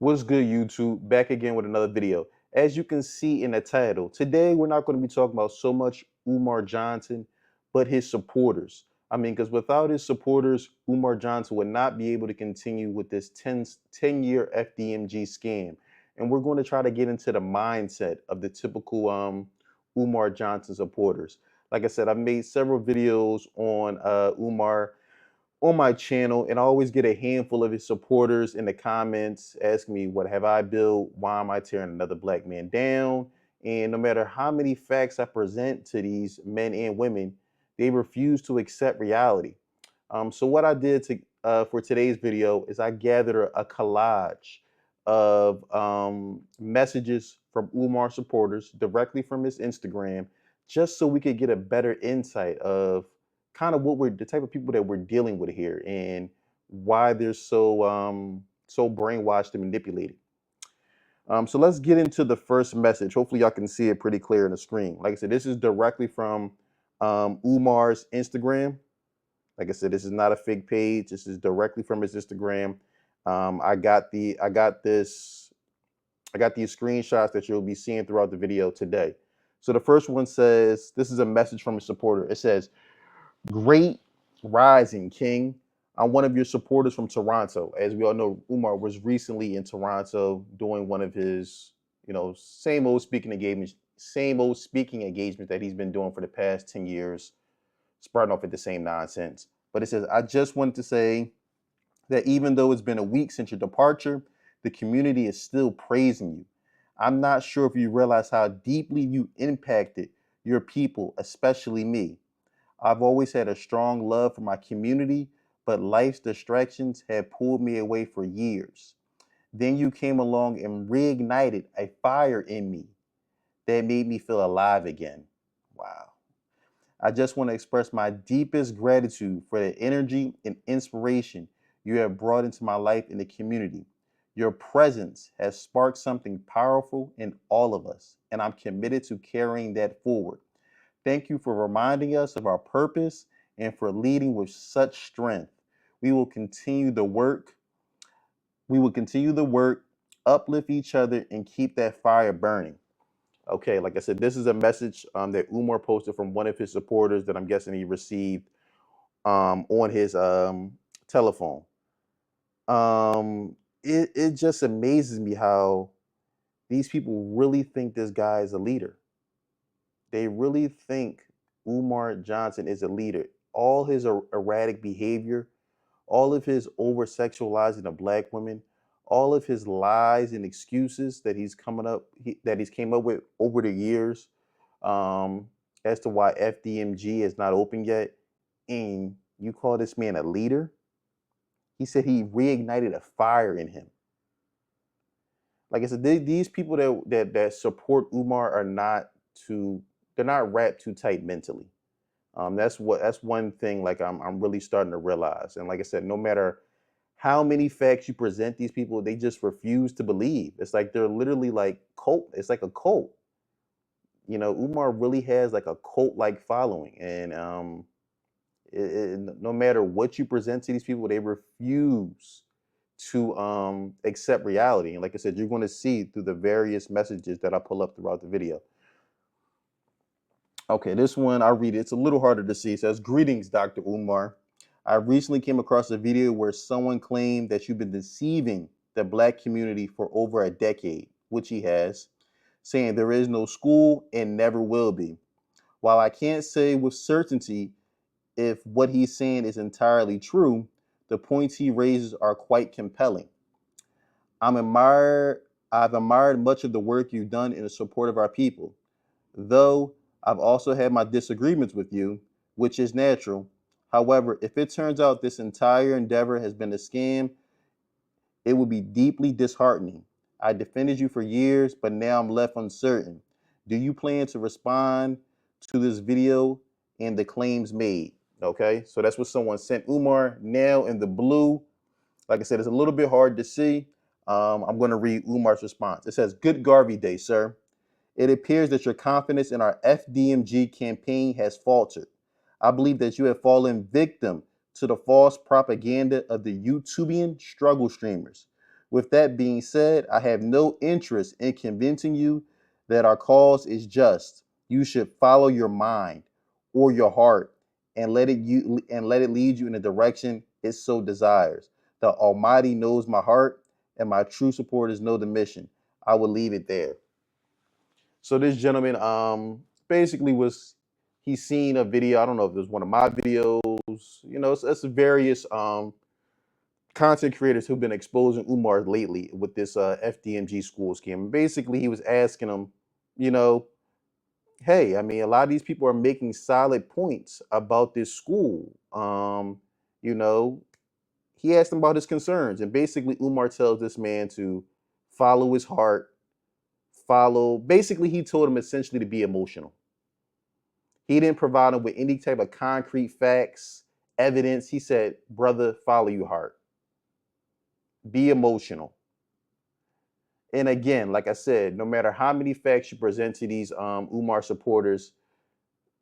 What's good, YouTube? Back again with another video. As you can see in the title, today we're not going to be talking about so much Umar Johnson, but his supporters. I mean, because without his supporters, Umar Johnson would not be able to continue with this 10-year FDMG scam. And we're going to try to get into the mindset of the typical Umar Johnson supporters. Like I said, I've made several videos on Umar on my channel, and I always get a handful of his supporters in the comments asking me, what have I built? Why am I tearing another black man down? And no matter how many facts I present to these men and women, they refuse to accept reality. So what I did for today's video is I gathered a collage of messages from Umar supporters directly from his Instagram, just so we could get a better insight of kind of what we're the type of people that we're dealing with here and why they're so brainwashed and manipulated. So let's get into the first message. Hopefully y'all can see it pretty clear on the screen. Like I said, this is directly from Umar's Instagram. Like I said, this is not a fake page. This is directly from his Instagram. I got these screenshots that you'll be seeing throughout the video today. So the first one says, this is a message from a supporter. It says, "Great rising, King. I'm one of your supporters from Toronto." As we all know, Umar was recently in Toronto doing one of his, same old speaking engagements that he's been doing for the past 10 years, starting off with the same nonsense. But it says, "I just wanted to say that even though it's been a week since your departure, the community is still praising you. I'm not sure if you realize how deeply you impacted your people, especially me. I've always had a strong love for my community, but life's distractions had pulled me away for years. Then you came along and reignited a fire in me that made me feel alive again." Wow. "I just want to express my deepest gratitude for the energy and inspiration you have brought into my life and the community. Your presence has sparked something powerful in all of us, and I'm committed to carrying that forward. Thank you for reminding us of our purpose and for leading with such strength. We will continue the work. We will continue the work, uplift each other, and keep that fire burning." Okay, like I said, this is a message that Umar posted from one of his supporters that I'm guessing he received on his telephone. It just amazes me how these people really think this guy is a leader. They really think Umar Johnson is a leader. All his erratic behavior, all of his over sexualizing of black women, all of his lies and excuses that he's came up with over the years, as to why FDMG is not open yet, and you call this man a leader? He said he reignited a fire in him. Like I said, these people that support Umar are not too they're not wrapped too tight mentally. That's one thing like I'm really starting to realize. And like I said, no matter how many facts you present these people, they just refuse to believe. It's like they're literally like cult. It's like a cult. Umar really has like a cult-like following, and no matter what you present to these people, they refuse to accept reality. And like I said, you're going to see through the various messages that I pull up throughout the video. Okay, this one I'll read it. It's a little harder to see. It says, "Greetings, Dr. Umar. I recently came across a video where someone claimed that you've been deceiving the black community for over a decade," which he has, "saying there is no school and never will be. While I can't say with certainty if what he's saying is entirely true, the points he raises are quite compelling. I'm admired, I've admired much of the work you've done in the support of our people, though I've also had my disagreements with you, which is natural. However, if it turns out this entire endeavor has been a scam, it would be deeply disheartening. I defended you for years, but now I'm left uncertain. Do you plan to respond to this video and the claims made?" Okay, so that's what someone sent Umar. Now in the blue, like I said, it's a little bit hard to see. I'm going to read Umar's response. It says, "Good Garvey Day, sir. It appears that your confidence in our FDMG campaign has faltered. I believe that you have fallen victim to the false propaganda of the YouTubian struggle streamers. With that being said, I have no interest in convincing you that our cause is just. You should follow your mind or your heart and let it lead you in the direction it so desires. The Almighty knows my heart, and my true supporters know the mission. I will leave it there. So this gentleman basically was he seen a video. I don't know if it was one of my videos. It's various content creators who've been exposing Umar lately with this FDMG school scam. And basically, he was asking him, you know, hey, I mean, a lot of these people are making solid points about this school. You know, he asked him about his concerns, and basically, Umar tells this man to follow his heart, follow. Basically, he told him essentially to be emotional. He didn't provide him with any type of concrete facts, evidence. He said, brother, follow your heart, be emotional. And again, like I said, no matter how many facts you present to these Umar supporters,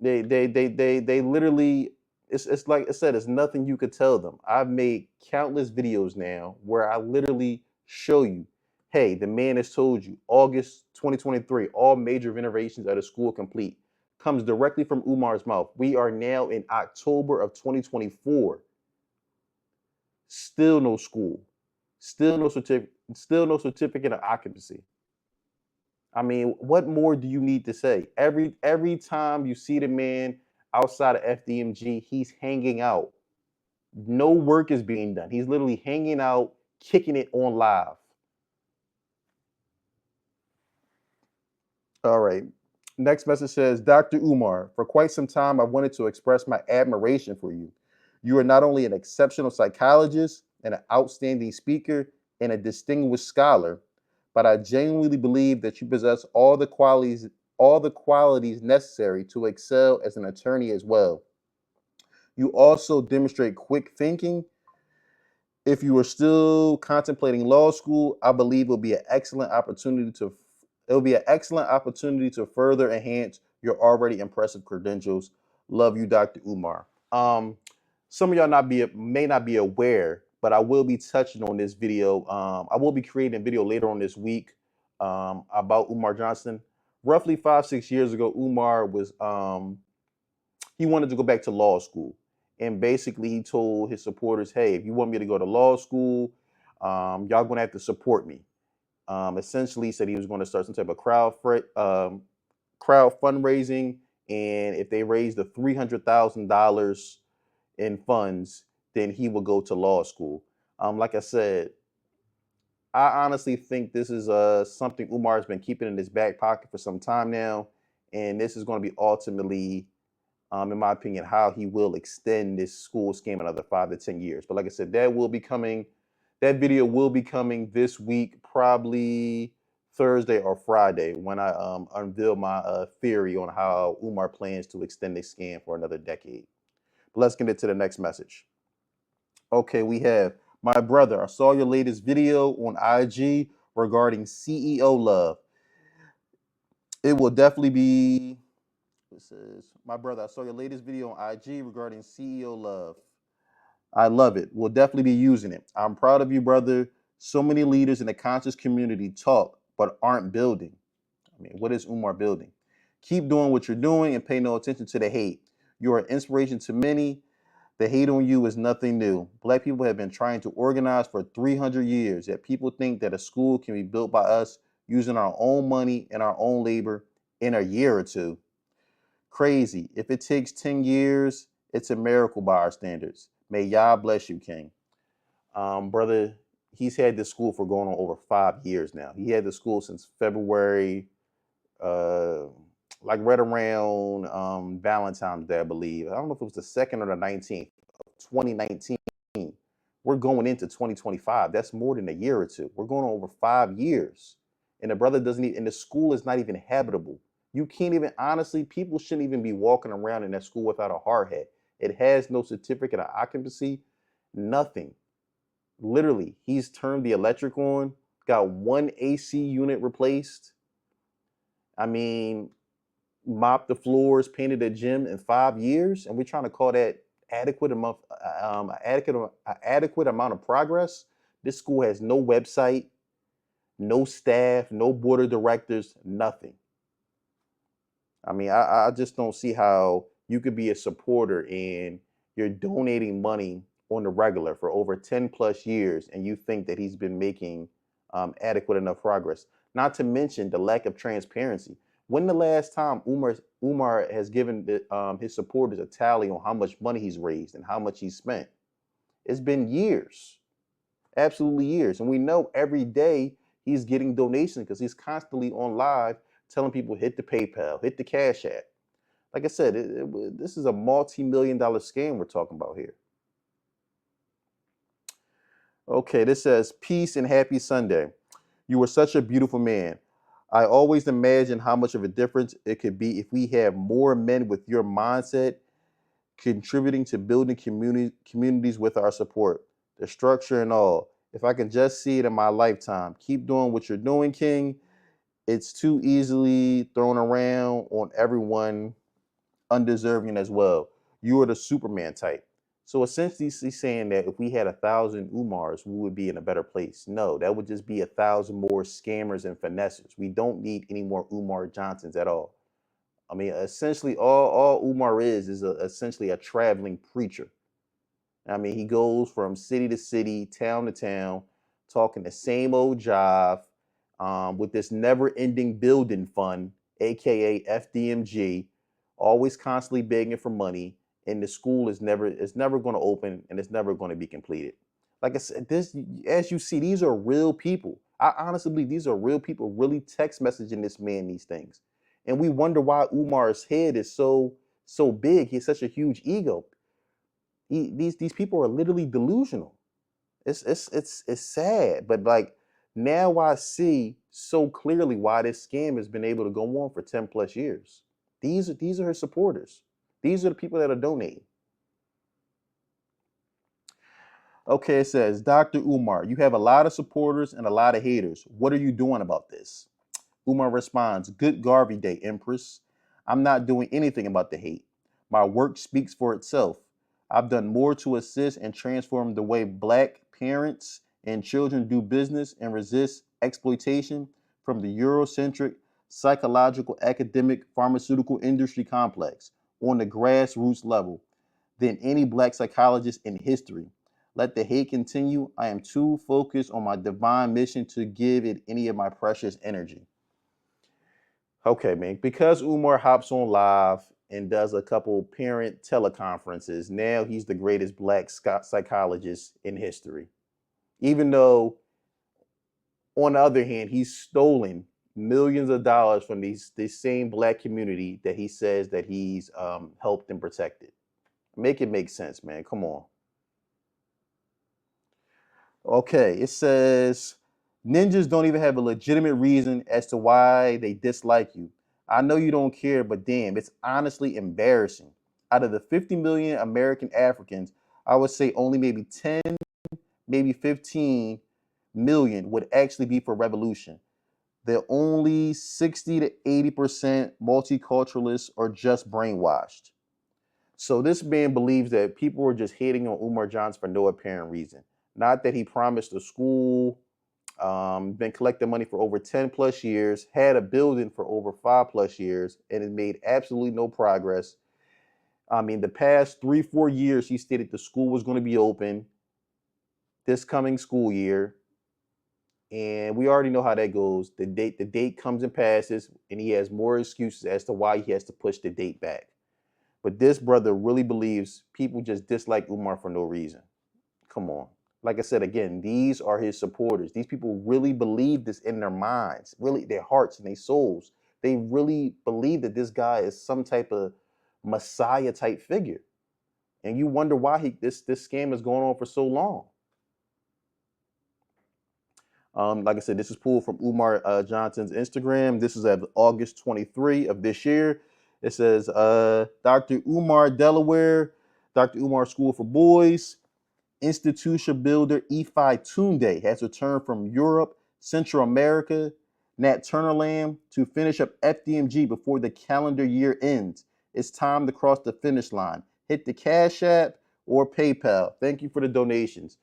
they literally it's like I said, it's nothing you could tell them. I've made countless videos now where I literally show you, hey, the man has told you August 2023, all major renovations at a school complete. Comes directly from Umar's mouth. We are now in October of 2024. Still no school. Still no certificate of occupancy. I mean, what more do you need to say? Every time you see the man outside of FDMG, he's hanging out. No work is being done. He's literally hanging out, kicking it on live. All right. Next message says, Dr. Umar, for quite some time, I wanted to express my admiration for you. You are not only an exceptional psychologist and an outstanding speaker and a distinguished scholar, but I genuinely believe that you possess all the qualities necessary to excel as an attorney as well. You also demonstrate quick thinking. If you are still contemplating law school, I believe it'll be an excellent opportunity to further enhance your already impressive credentials. Love you, Dr. Umar. Some of y'all may not be aware, but I will be touching on this video. I will be creating a video later on this week about Umar Johnson. Roughly 5-6 years ago, Umar was he wanted to go back to law school, and basically he told his supporters, "Hey, if you want me to go to law school, y'all gonna have to support me." Essentially, he said he was going to start some type of crowd fundraising, and if they raised the $300,000 in funds, then he would go to law school. Like I said, I honestly think this is something Umar has been keeping in his back pocket for some time now, and this is going to be ultimately, in my opinion, how he will extend this school scam another 5 to 10 years. But like I said, that will be coming. That video will be coming this week, probably Thursday or Friday, when I unveil my theory on how Umar plans to extend this scam for another decade. But let's get into the next message. Okay, we have, my brother, I saw your latest video on IG regarding CEO love. It will definitely be, it says, my brother, I saw your latest video on IG regarding CEO love. I love it. We'll definitely be using it. I'm proud of you, brother. So many leaders in the conscious community talk, but aren't building. I mean, what is Umar building? Keep doing what you're doing and pay no attention to the hate. You are an inspiration to many. The hate on you is nothing new. Black people have been trying to organize for 300 years, yet people think that a school can be built by us using our own money and our own labor in a year or two. Crazy. If it takes 10 years, it's a miracle by our standards. May Yah bless you, King. Brother, he's had this school for going on over 5 years now. He had the school since February, like right around Valentine's Day, I believe. I don't know if it was the 2nd or the 19th of 2019. We're going into 2025. That's more than a year or two. We're going on over 5 years. And the brother doesn't even, and the school is not even habitable. You can't even, honestly, people shouldn't even be walking around in that school without a hard hat. It has no certificate of occupancy, nothing. Literally, he's turned the electric on, got one AC unit replaced. I mean, mopped the floors, painted a gym in 5 years, and we're trying to call that adequate amount of progress. This school has no website, no staff, no board of directors, nothing. I mean, I just don't see how you could be a supporter and you're donating money on the regular for over 10 plus years and you think that he's been making adequate enough progress. Not to mention the lack of transparency. When the last time Umar has given his supporters a tally on how much money he's raised and how much he's spent? It's been years, absolutely years. And we know every day he's getting donations because he's constantly on live telling people hit the PayPal, hit the Cash App. Like I said, this is a multi-million-dollar scam we're talking about here. Okay, this says peace and happy Sunday. You were such a beautiful man. I always imagine how much of a difference it could be if we have more men with your mindset contributing to building communities with our support, the structure and all. If I can just see it in my lifetime, keep doing what you're doing, King. It's too easily thrown around on everyone undeserving as well. You are the Superman type. So essentially, he's saying that if we had 1,000 Umars, we would be in a better place. No, that would just be 1,000 more scammers and finessers. We don't need any more Umar Johnsons at all. I mean, essentially, all Umar is essentially a traveling preacher. I mean, he goes from city to city, town to town, talking the same old jive with this never-ending building fund, aka FDMG, always constantly begging for money, and the school is never going to open and it's never going to be completed. Like I said, this as you see, these are real people. I honestly believe these are real people really text messaging this man these things. And we wonder why Umar's head is so big. He has such a huge ego. These people are literally delusional. It's sad, but like now I see so clearly why this scam has been able to go on for 10 plus years. These are his supporters. These are the people that are donating. Okay, it says, Dr. Umar, you have a lot of supporters and a lot of haters. What are you doing about this? Umar responds, good Garvey Day, Empress. I'm not doing anything about the hate. My work speaks for itself. I've done more to assist and transform the way Black parents and children do business and resist exploitation from the Eurocentric, psychological, academic, pharmaceutical industry complex on the grassroots level than any Black psychologist in history. Let the hate continue. I am too focused on my divine mission to give it any of my precious energy. Okay, man. Because Umar hops on live and does a couple parent teleconferences, now he's the greatest Black psychologist in history. Even though, on the other hand, he's stolen millions of dollars from this same Black community that he says that he's helped and protected. Make it make sense, man. Come on. Okay, it says ninjas don't even have a legitimate reason as to why they dislike you. I know you don't care, but damn, it's honestly embarrassing. Out of the 50 million American Africans, I would say only maybe 10, maybe 15 million would actually be for revolution. They're only 60 to 80% multiculturalists or just brainwashed. So this man believes that people are just hating on Umar Johnson for no apparent reason. Not that he promised a school, been collecting money for over 10 plus years, had a building for over 5 plus years, and has made absolutely no progress. I mean, the past 3, 4 years, he stated the school was going to be open this coming school year. And we already know how that goes. The date comes and passes, and he has more excuses as to why he has to push the date back. But this brother really believes people just dislike Umar for no reason. Come on. Like I said, again, these are his supporters. These people really believe this in their minds, really their hearts and their souls. They really believe that this guy is some type of messiah type figure. And you wonder why this scam is going on for so long. Like I said, this is pulled from Umar Johnson's Instagram. This is at August 23 of this year. It says, Dr. Umar, Delaware, Dr. Umar School for Boys, institution builder Efi Tunde has returned from Europe, Central America, Nat Turnerland to finish up FDMG before the calendar year ends. It's time to cross the finish line. Hit the Cash App or PayPal. Thank you for the donations.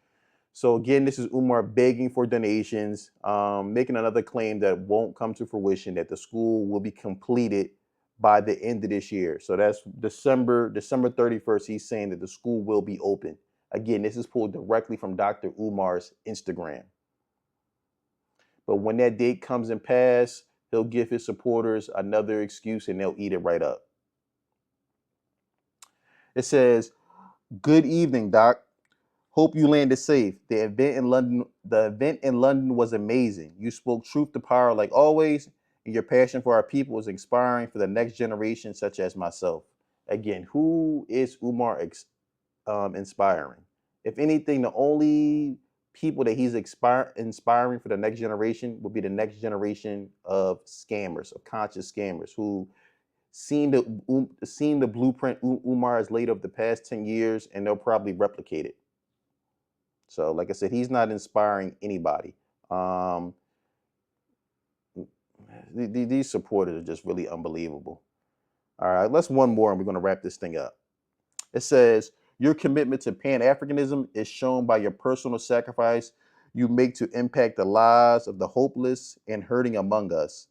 So again, this is Umar begging for donations, making another claim that won't come to fruition, that the school will be completed by the end of this year. So that's December 31st. He's saying that the school will be open. Again, this is pulled directly from Dr. Umar's Instagram. But when that date comes and pass, he'll give his supporters another excuse and they'll eat it right up. It says, "Good evening, Doc. Hope you landed safe. The event in London was amazing. You spoke truth to power like always, and your passion for our people is inspiring for the next generation, such as myself." Again, who is Umar inspiring? If anything, the only people that he's inspiring for the next generation will be the next generation of scammers, of conscious scammers who seen the blueprint Umar has laid over the past 10 years, and they'll probably replicate it. So, like I said, he's not inspiring anybody. These supporters are just really unbelievable. All right, let's one more and we're going to wrap this thing up. It says, "Your commitment to Pan-Africanism is shown by your personal sacrifice you make to impact the lives of the hopeless and hurting among us.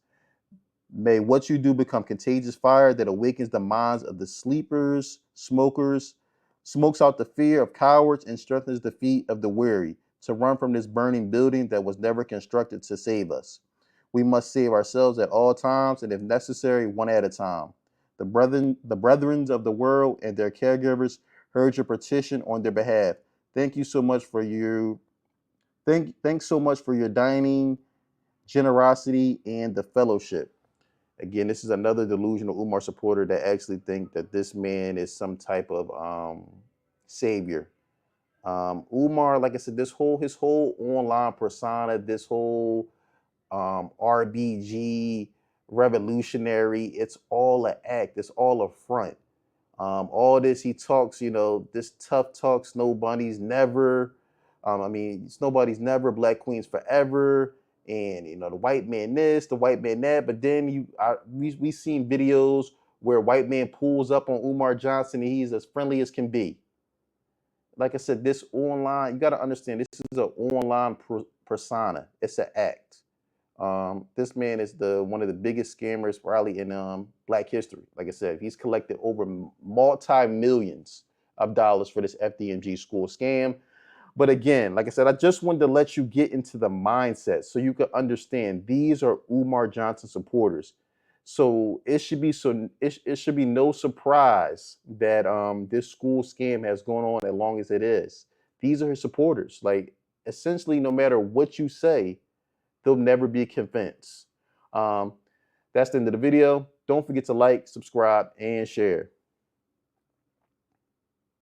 May what you do become contagious fire that awakens the minds of the sleepers, smokers, smokes out the fear of cowards, and strengthens the feet of the weary to run from this burning building that was never constructed to save us. We must save ourselves at all times, and if necessary, one at a time. The brethren of the world and their caregivers heard your petition on their behalf. Thank you so much for your thanks so much for your dining, generosity, and the fellowship." Again, this is another delusional Umar supporter that actually think that this man is some type of savior. Umar, like I said, his whole online persona, this whole RBG revolutionary, it's all an act. It's all a front. All this he talks, this tough talk, snow bunnies never. Snow bunnies never, black queens forever, and the white man this, the white man that. But then we seen videos where white man pulls up on Umar Johnson and he's as friendly as can be. Like I said, this online, you got to understand, this is an online persona. It's an act. This man is one of the biggest scammers probably in Black history. Like I said, he's collected over multi-millions of dollars for this FDMG school scam. But again, like I said, I just wanted to let you get into the mindset so you can understand these are Umar Johnson supporters. So it should be no surprise that this school scam has gone on as long as it is. These are his supporters. Like, essentially, no matter what you say, they'll never be convinced. That's the end of the video. Don't forget to like, subscribe, and share.